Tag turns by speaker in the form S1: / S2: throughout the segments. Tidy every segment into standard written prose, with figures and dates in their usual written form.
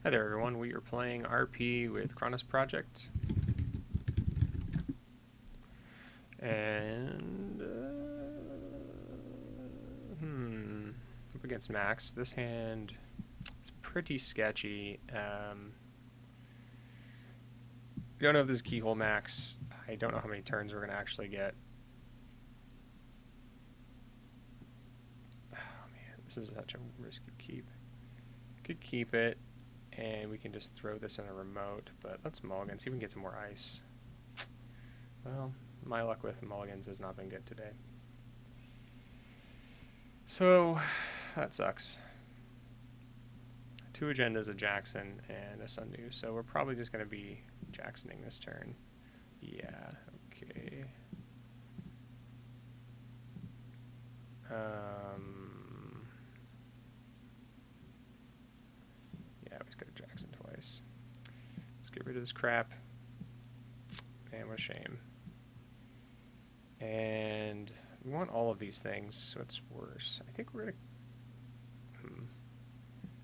S1: Hi there everyone, we are playing RP with Chronos Project. And, up against Max. This hand is pretty sketchy. We don't know if this is Keyhole Max. I don't know how many turns we're going to actually get. Oh man, this is such a risky keep. Could keep it. And we can just throw this in a remote, but let's mulligan, see if we can get some more ice. Well, my luck with mulligans has not been good today. So, that sucks. 2 agendas, a Jackson, and a Sundew, so we're probably just going to be Jacksoning this turn. Yeah, okay. Yeah, we just got a Jackson twice. Let's get rid of this crap. Man, what a shame. And we want all of these things, so it's worse. I think we're gonna...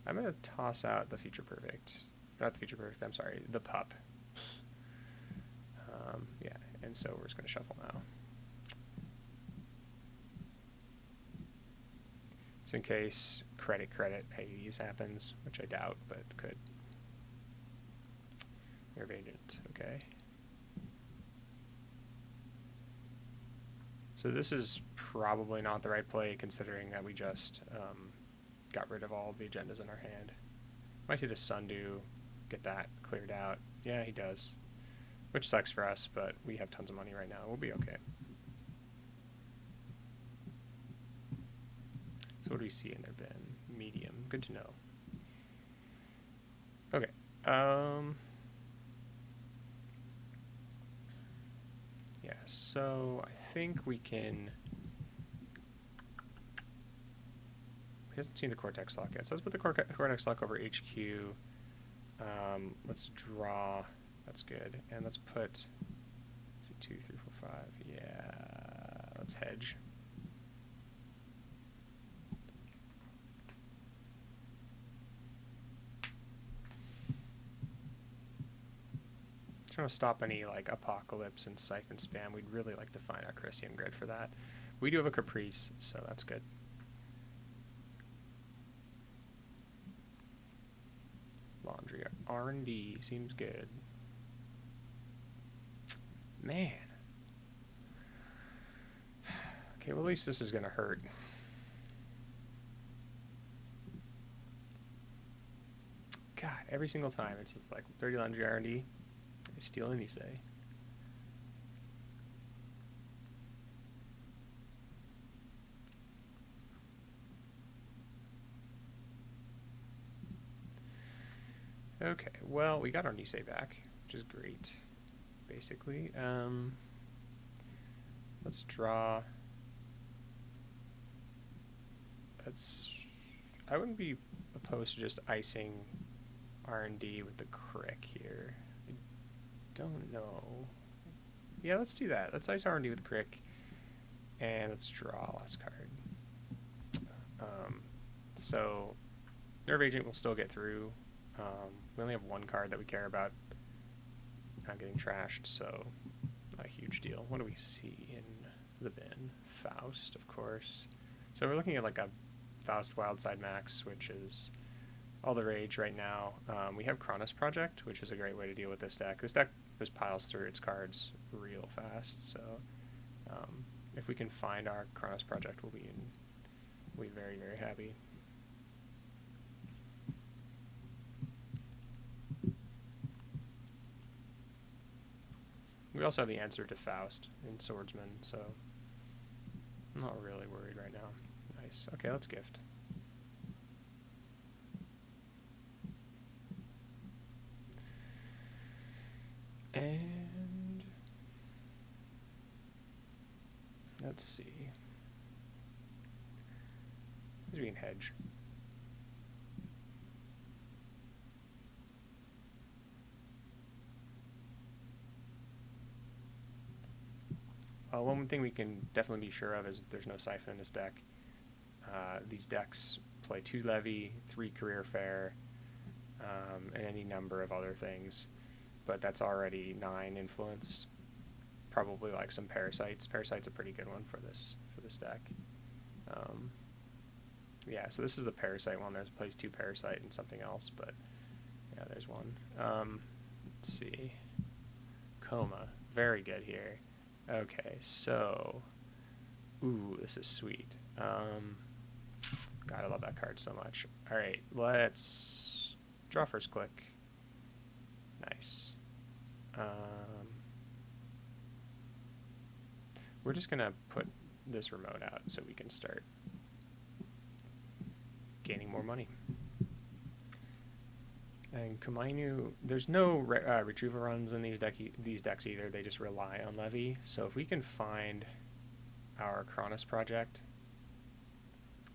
S1: I'm gonna toss out the Future Perfect. Not the Future Perfect, I'm sorry, the Pup. Yeah, and so we're just gonna shuffle now. So in case credit Hades happens, which I doubt, but could. Nerve Agent, okay. So this is probably not the right play, considering that we just got rid of all of the agendas in our hand. Might hit a Sundew, get that cleared out. Yeah, he does. Which sucks for us, but we have tons of money right now. We'll be okay. So what do we see in their bin? Medium. Good to know. Okay. Yeah, so I think we can... He hasn't seen the Cortex lock yet, so let's put the Cortex lock over HQ. Let's draw. That's good. And let's put... Let's see, 2, 3, 4, 5. Yeah, let's hedge. Trying to stop any like Apocalypse and Siphon spam. We'd really like to find our Chrysium grid for that. We do have a Caprice, so that's good. Laundry R&D seems good. Man. Okay, well at least this is gonna hurt. God, every single time it's just like 30 laundry R&D. Steal and you say. Okay, well, we got our Nisei back, which is great, basically. Let's draw. I wouldn't be opposed to just icing R&D with the Crick here. Don't know. Yeah, let's do that. Let's ice R&D with Crick, and let's draw last card. So Nerve Agent will still get through. We only have 1 card that we care about not getting trashed, so not a huge deal. What do we see in the bin? Faust, of course. So we're looking at like a Faust Wildside Max, which is all the rage right now. We have Chronos Project, which is a great way to deal with this deck. This deck just piles through its cards real fast, so if we can find our Chronos Project, we'll be very, very happy. We also have the answer to Faust in Swordsman, so I'm not really worried right now. Nice. Okay, let's gift. And let's see. We can hedge. One thing we can definitely be sure of is there's no Siphon in this deck. These decks play 2 Levy, 3 Career Fair, and any number of other things, but that's already 9 influence. Probably like some parasites. Parasite's a pretty good one for this deck. Yeah, so this is the parasite one. There's plays 2 parasite and something else, but yeah, there's one. Let's see. Coma, very good here. Okay, so, ooh, this is sweet. God, I love that card so much. All right, let's draw first click. Nice. We're just gonna put this remote out so we can start gaining more money. And Komainu, there's no retrieval runs in these decks either. They just rely on Levy. So if we can find our Chronos project,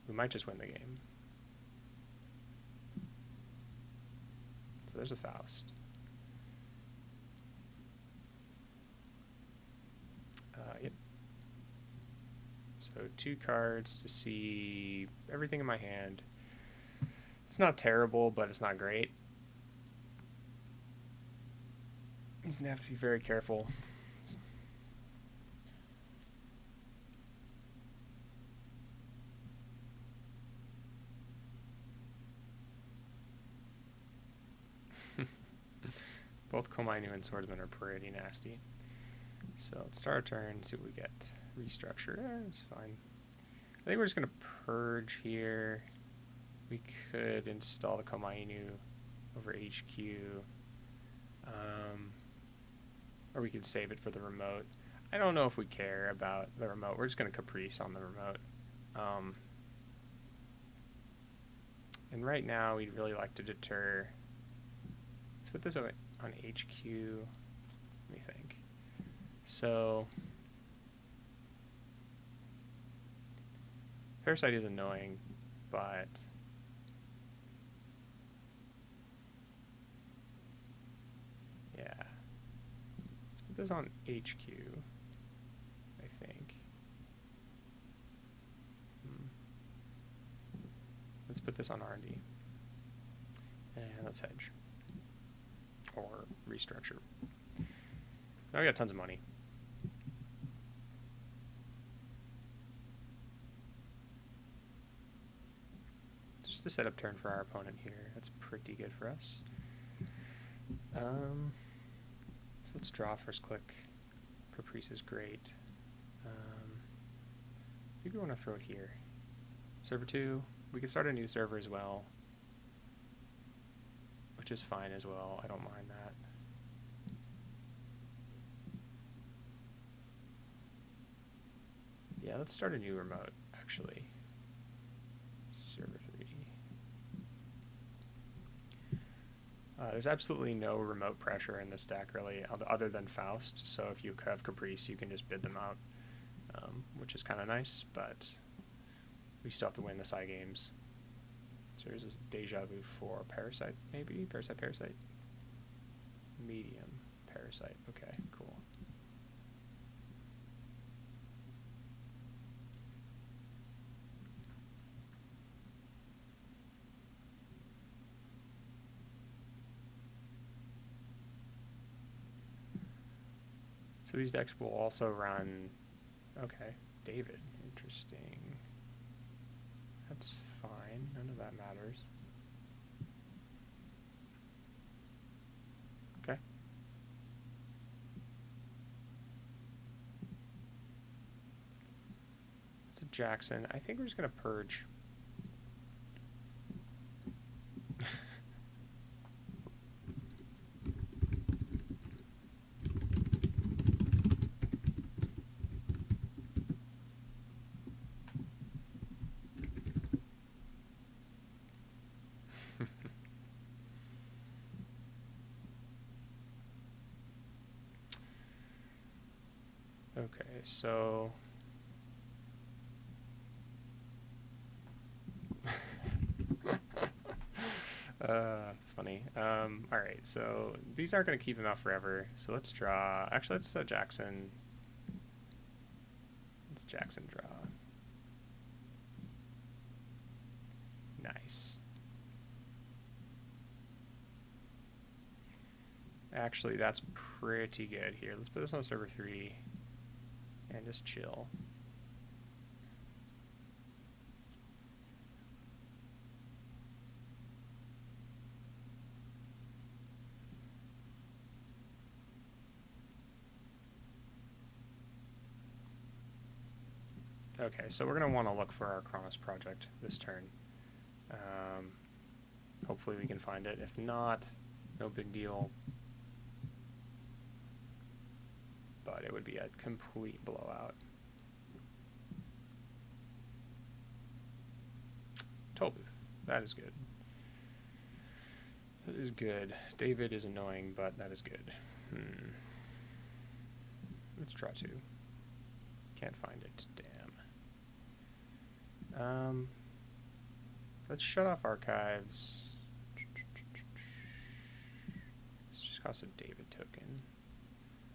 S1: we might just win the game. So there's a Faust. Yep. So 2 cards to see everything in my hand. It's not terrible, but it's not great. He's gonna have to be very careful. Both Komainu and Swordsman are pretty nasty. So let's start our turn, see what we get. Restructure, it's fine. I think we're just going to purge here. We could install the Komainu over HQ. Or we could save it for the remote. I don't know if we care about the remote. We're just going to Caprice on the remote. And right now, we'd really like to deter. Let's put this on HQ. Let me think. So, Parasite is annoying, but yeah. Let's put this on HQ, I think. Let's put this on R&D. And let's hedge. Or restructure. Now we got tons of money. Just a setup turn for our opponent here. That's pretty good for us. So let's draw first click. Caprice is great. Maybe we want to throw it here. Server 2. We could start a new server as well, which is fine as well. I don't mind that. Yeah, let's start a new remote, actually. Server 3. There's absolutely no remote pressure in this deck, really, other than Faust. So if you have Caprice, you can just bid them out, which is kind of nice, but we still have to win the side games. So here's this Deja Vu for Parasite, maybe? Parasite. Medium Parasite. Okay, cool. So these decks will also run. Okay, David. Interesting. That's fine. None of that matters. Okay. It's a Jackson. I think we're just going to purge. Okay, so it's funny. All right, so these aren't going to keep him out forever. So let's draw. Actually, let's Jackson. Let's Jackson draw. Nice. Actually, that's pretty good here. Let's put this on server 3 and just chill. Okay, so we're going to want to look for our Chronos project this turn. Hopefully we can find it. If not, no big deal. But it would be a complete blowout. Toll booth. That is good. That is good. David is annoying, but that is good. Let's try to. Can't find it. Damn. Let's shut off archives. This just costs a David token.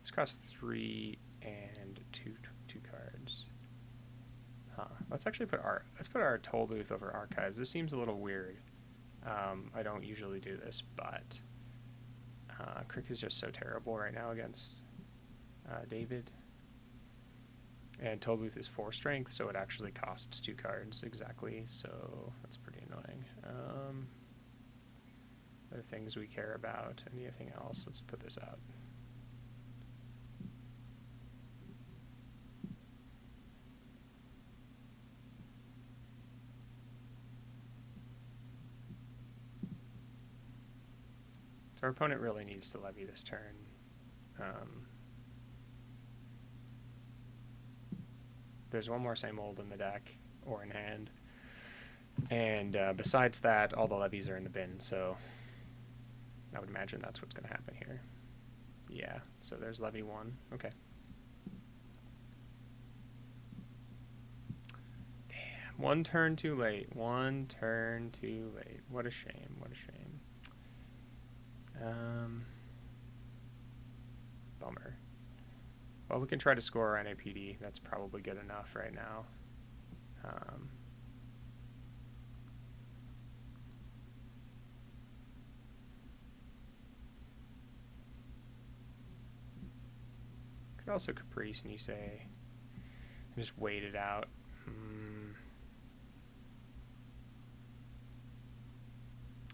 S1: This costs 3 and two cards. Huh. Let's actually put our toll booth over archives. This seems a little weird. I don't usually do this, but Crick is just so terrible right now against David. And toll booth is 4 strength, so it actually costs 2 cards exactly. So that's pretty annoying. Other things we care about. Anything else? Let's put this out. So our opponent really needs to levy this turn. There's one more same old in the deck, or in hand. And besides that, all the levies are in the bin, so I would imagine that's what's going to happen here. Yeah, so there's levy 1. Okay. Damn, 1 turn too late. 1 turn too late. What a shame, what a shame. Bummer. Well, we can try to score our NAPD. That's probably good enough right now. Could also Caprice Nisei and just wait it out.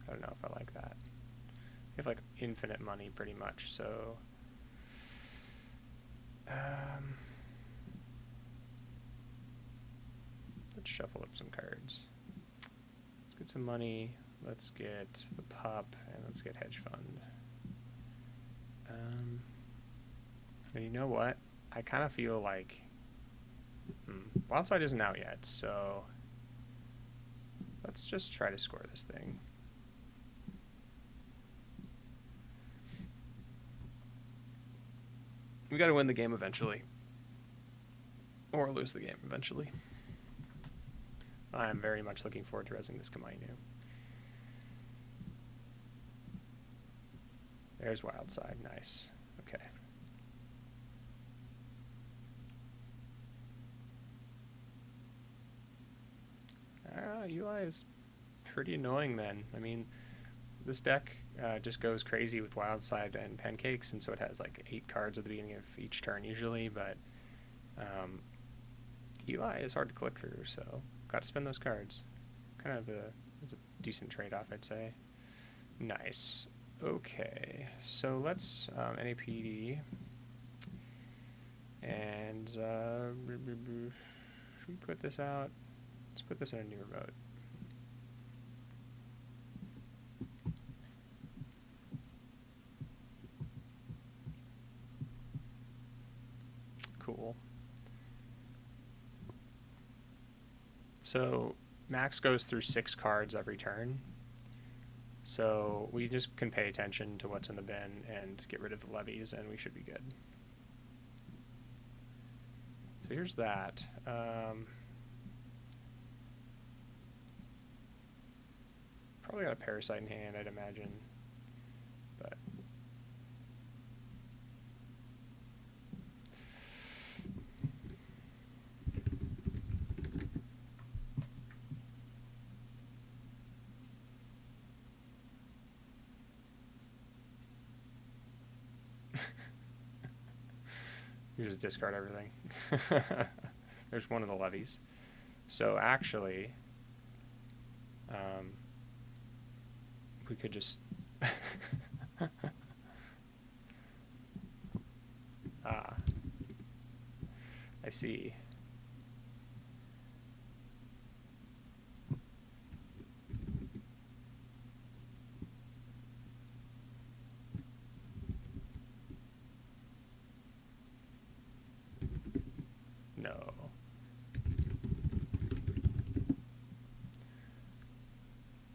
S1: I don't know if I like that. We have like infinite money pretty much, so let's shuffle up some cards. Let's get some money, let's get the pup, and let's get hedge fund. And you know what? I kind of feel like Wildside isn't out yet, so let's just try to score this thing. We got to win the game eventually. Or lose the game eventually. I am very much looking forward to resing this Kamainu. There's Wildside. Nice. Okay. Eli is pretty annoying then. I mean, this deck just goes crazy with Wildside and Pancakes, and so it has like 8 cards at the beginning of each turn usually, but Eli is hard to click through, so got to spend those cards. Kind of it's a decent trade-off, I'd say. Nice. Okay, so let's NAPD, and should we put this out? Let's put this in a new remote. Cool. So Max goes through 6 cards every turn. So we just can pay attention to what's in the bin and get rid of the levies, and we should be good. So here's that. Probably got a Parasite in hand, I'd imagine. But You just discard everything. There's one of the levies. So actually, we could just... Ah, I see. No.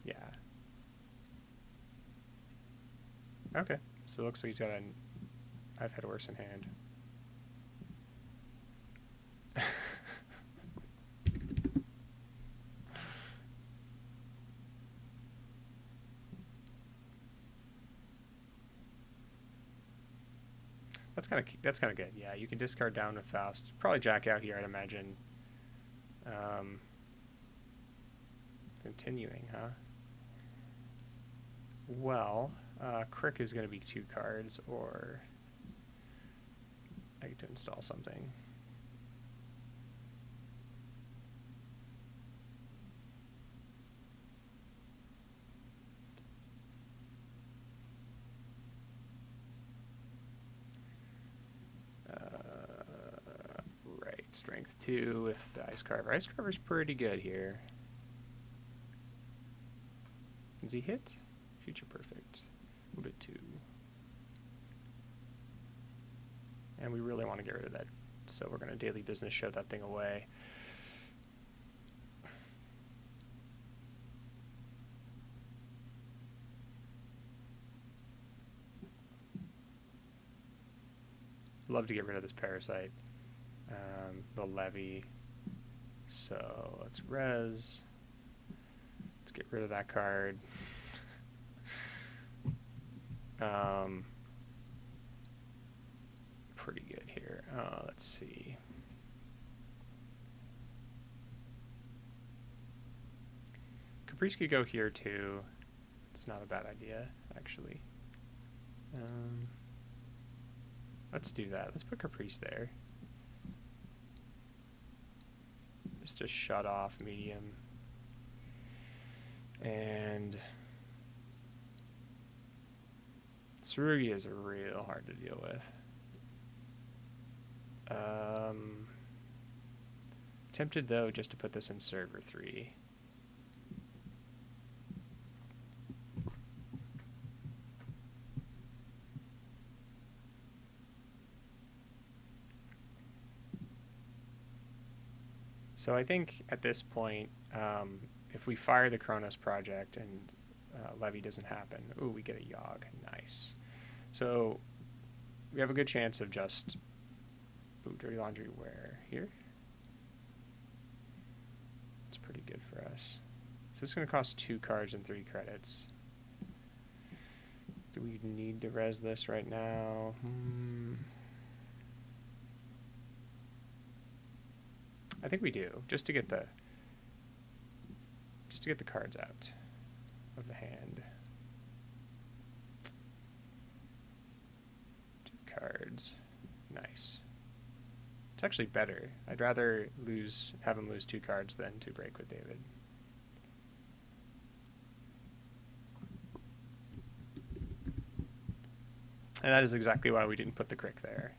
S1: Yeah. Okay. So it looks like he's got an... I've had worse in hand. That's kind of good. Yeah, you can discard down with Faust. Probably jack out here, I'd imagine. Continuing, huh? Well, Crick is going to be 2 cards, or I get to install something. Right, strength 2 with the Ice Carver. Ice Carver's pretty good here. Does he hit? Future Perfect. A little bit 2. And we really want to get rid of that, so we're going to Daily Business show that thing away. Love to get rid of this Parasite. The Levy. So let's res. Let's get rid of that card. Pretty good here. Let's see. Caprice could go here too. It's not a bad idea, actually. Let's do that. Let's put Caprice there. Just to shut off medium. And Tsurugi is real hard to deal with. Tempted though just to put this in server 3. So I think at this point, if we fire the Chronos project and Levy doesn't happen, ooh, we get a Yogg. Nice. So we have a good chance of just... Ooh, Dirty Laundry where? Here? It's pretty good for us. So it's going to cost 2 cards and 3 credits. Do we need to res this right now? I think we do, just to get the cards out of the hand. 2 cards. Nice. It's actually better. I'd rather have him lose 2 cards than to break with David. And that is exactly why we didn't put the Crick there.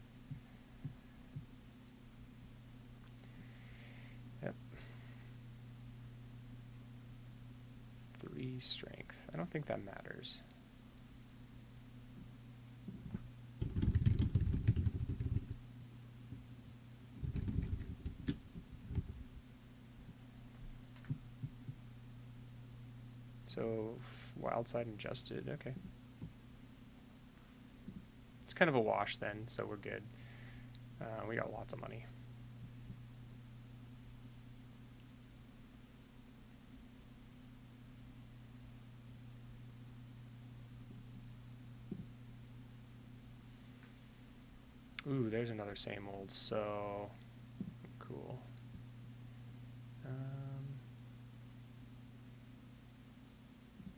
S1: Yep. 3 strength. I don't think that matters. So, wild side adjusted, okay. It's kind of a wash then, so we're good. We got lots of money. Ooh, there's another same old, so cool.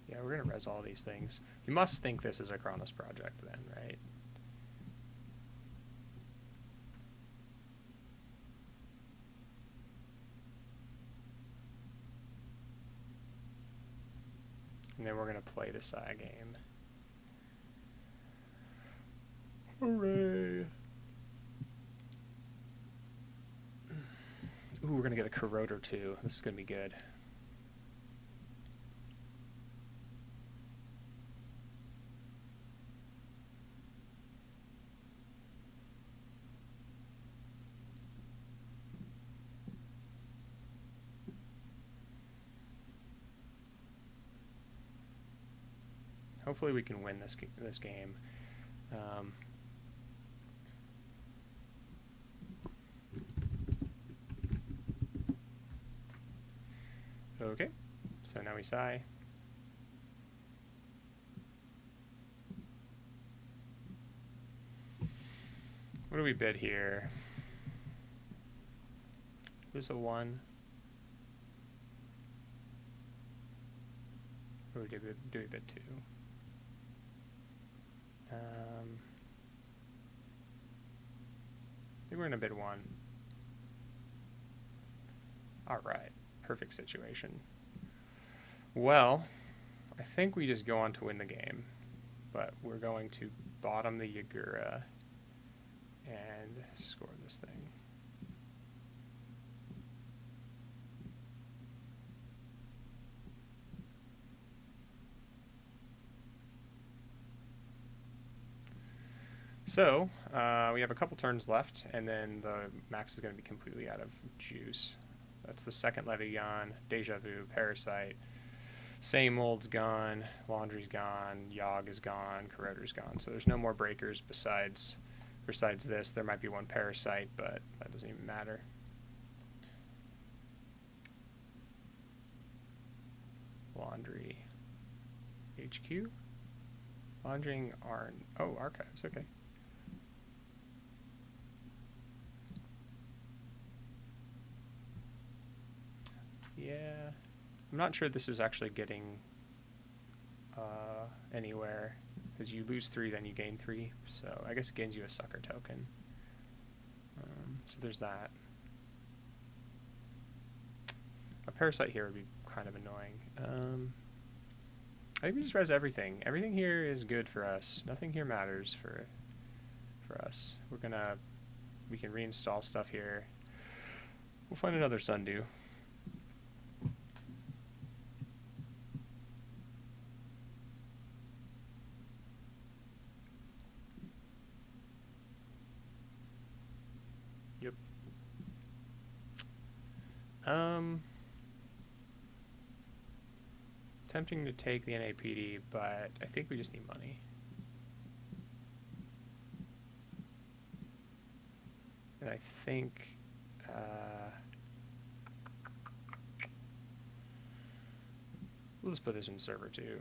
S1: Yeah, we're going to res all these things. You must think this is a Chronos project then, right? And then we're going to play the side game. Hooray! Ooh, we're going to get a corroder too. This is going to be good. Hopefully we can win this game. Okay, so now we sigh. What do we bid here? Is this a 1? Or do we bid 2? I think we're gonna bid 1. Alright, perfect situation. Well, I think we just go on to win the game, but we're going to bottom the Yagura and score this thing. So, we have a couple turns left, and then the Max is going to be completely out of juice. That's the second levy gone, Deja Vu, Parasite, Same Old's gone, Laundry's gone, Yogg is gone, Corroder's gone. So there's no more breakers besides this. There might be one Parasite, but that doesn't even matter. Laundry, HQ, Laundering Arn. Oh, Archives, okay. Yeah, I'm not sure this is actually getting anywhere, because you lose 3, then you gain 3, so I guess it gains you a sucker token. So there's that. A Parasite here would be kind of annoying. I think we just res everything. Everything here is good for us. Nothing here matters for us. We can reinstall stuff here. We'll find another Sundew. Yep. Tempting to take the NAPD, but I think we just need money. And I think we'll just put this in server 2.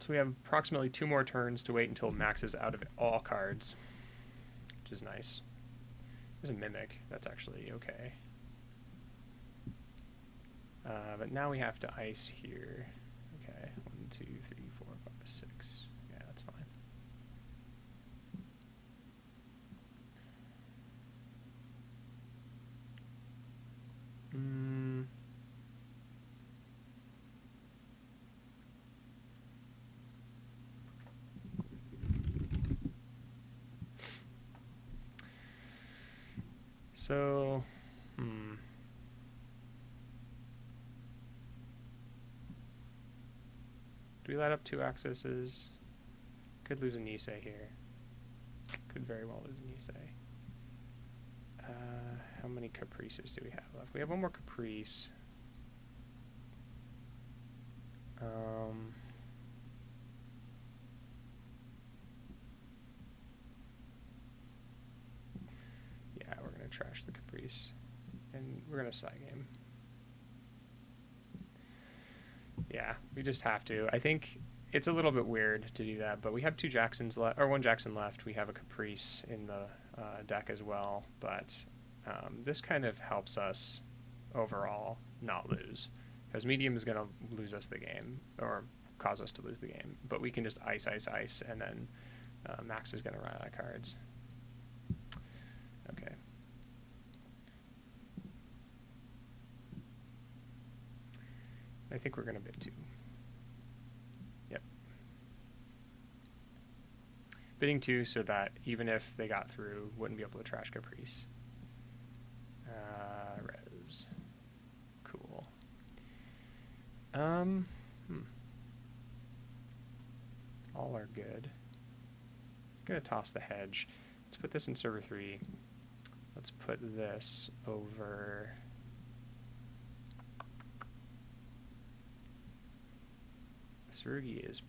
S1: So we have approximately 2 more turns to wait until Max is out of all cards, which is nice. There's a Mimic. That's actually okay. But now we have to ice here. Okay, 1, 2, 3, 4, 5, 6. Yeah, that's fine. So, do we light up 2 accesses? Could lose a Nisei here. Could very well lose a Nisei. How many Caprices do we have left? We have 1 more Caprice. Yeah, we're going to trash the Caprice. And we're going to side game. Yeah, we just have to. I think it's a little bit weird to do that, but we have 2 Jacksons left, or 1 Jackson left. We have a Caprice in the deck as well, but this kind of helps us overall not lose, because medium is going to lose us the game, or cause us to lose the game, but we can just ice, and then Max is going to run out of cards. Okay. I think we're going to bid 2. Yep. Bidding 2 so that even if they got through, wouldn't be able to trash Caprice. Res. Cool. All are good. I'm going to toss the hedge. Let's put this in server 3. Let's put this over... Surugi is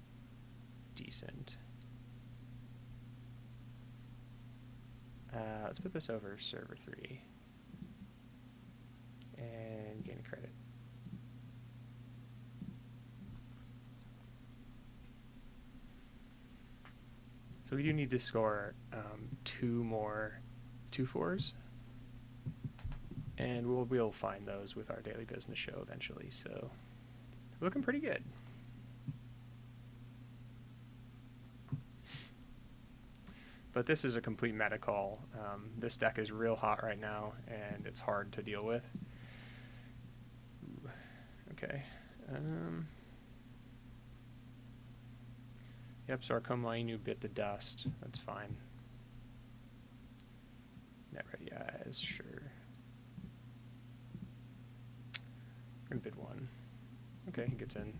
S1: decent. Let's put this over server 3 and gain credit. So we do need to score 2 more 2-4s, and we'll be able to find those with our daily business show eventually. So looking pretty good. But this is a complete meta call. This deck is real hot right now, and it's hard to deal with. Ooh, okay. Yep, so our Komainu bit the dust. That's fine. Net ready eyes, sure. We're gonna bid 1. Okay, he gets in.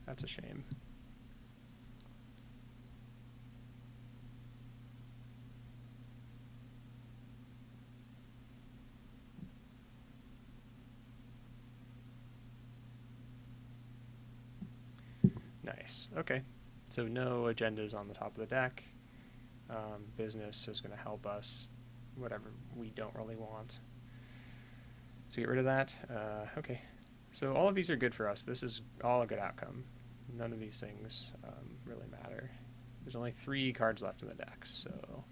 S1: That's a shame. Nice. Okay. So no agendas on the top of the deck. Business is going to help us, whatever we don't really want. So get rid of that. Okay. So all of these are good for us. This is all a good outcome. None of these things really matter. There's only 3 cards left in the deck, so...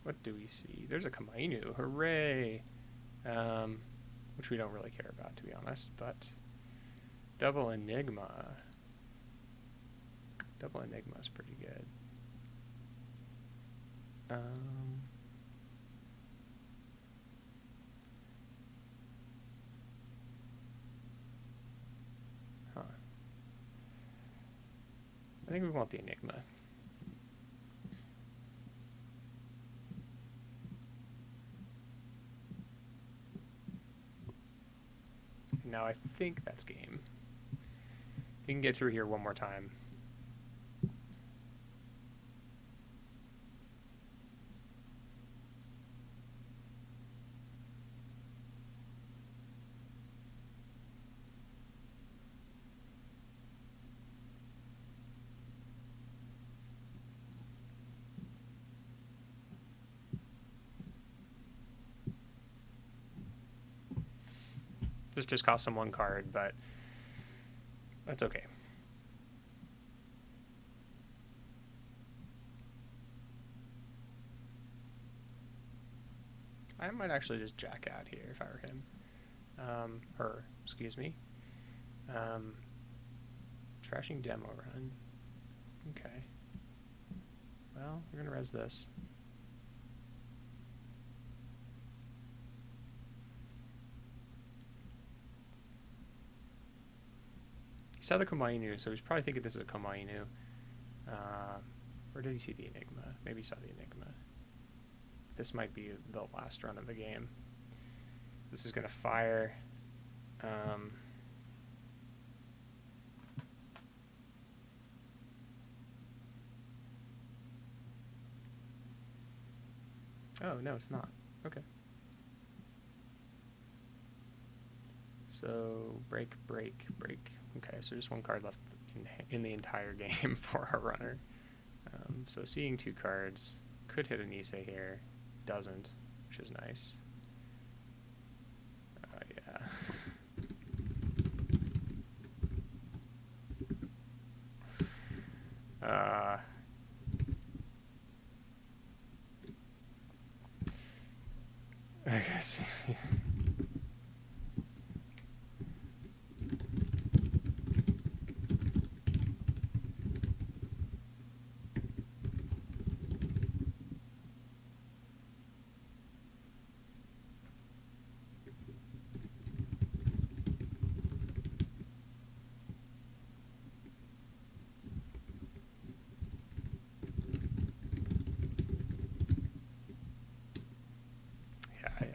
S1: What do we see? There's a Komainu. Hooray! Which we don't really care about, to be honest, but... Double Enigma. Double Enigma is pretty good. Huh. I think we want the Enigma. Now I think that's game. You can get through here one more time. This just costs him 1 card, but that's okay. I might actually just jack out here if I were him. Her, excuse me. Trashing demo run. Okay. Well, we're going to res this. He saw the Komainu, so he's probably thinking this is a Komainu. Or did he see the Enigma? Maybe he saw the Enigma. This might be the last run of the game. This is going to fire. Oh, no, it's not. Okay. So, break, break, break. Okay, so just 1 card left in the entire game for our runner. So seeing 2 cards, could hit a Nisei here, doesn't, which is nice. Yeah. I guess.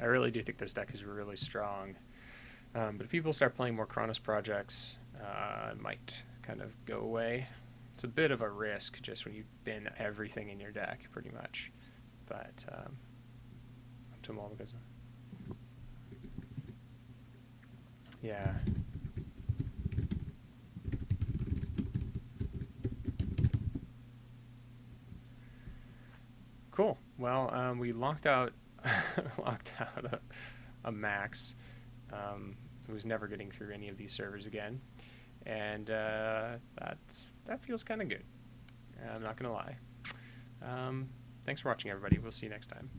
S1: I really do think this deck is really strong. But if people start playing more Chronos projects, it might kind of go away. It's a bit of a risk just when you bin everything in your deck, pretty much. But up to them all because, yeah. Cool. Well, we locked out a Max who's never getting through any of these servers again, and that feels kind of good. I'm not gonna lie. Thanks for watching, everybody. We'll see you next time.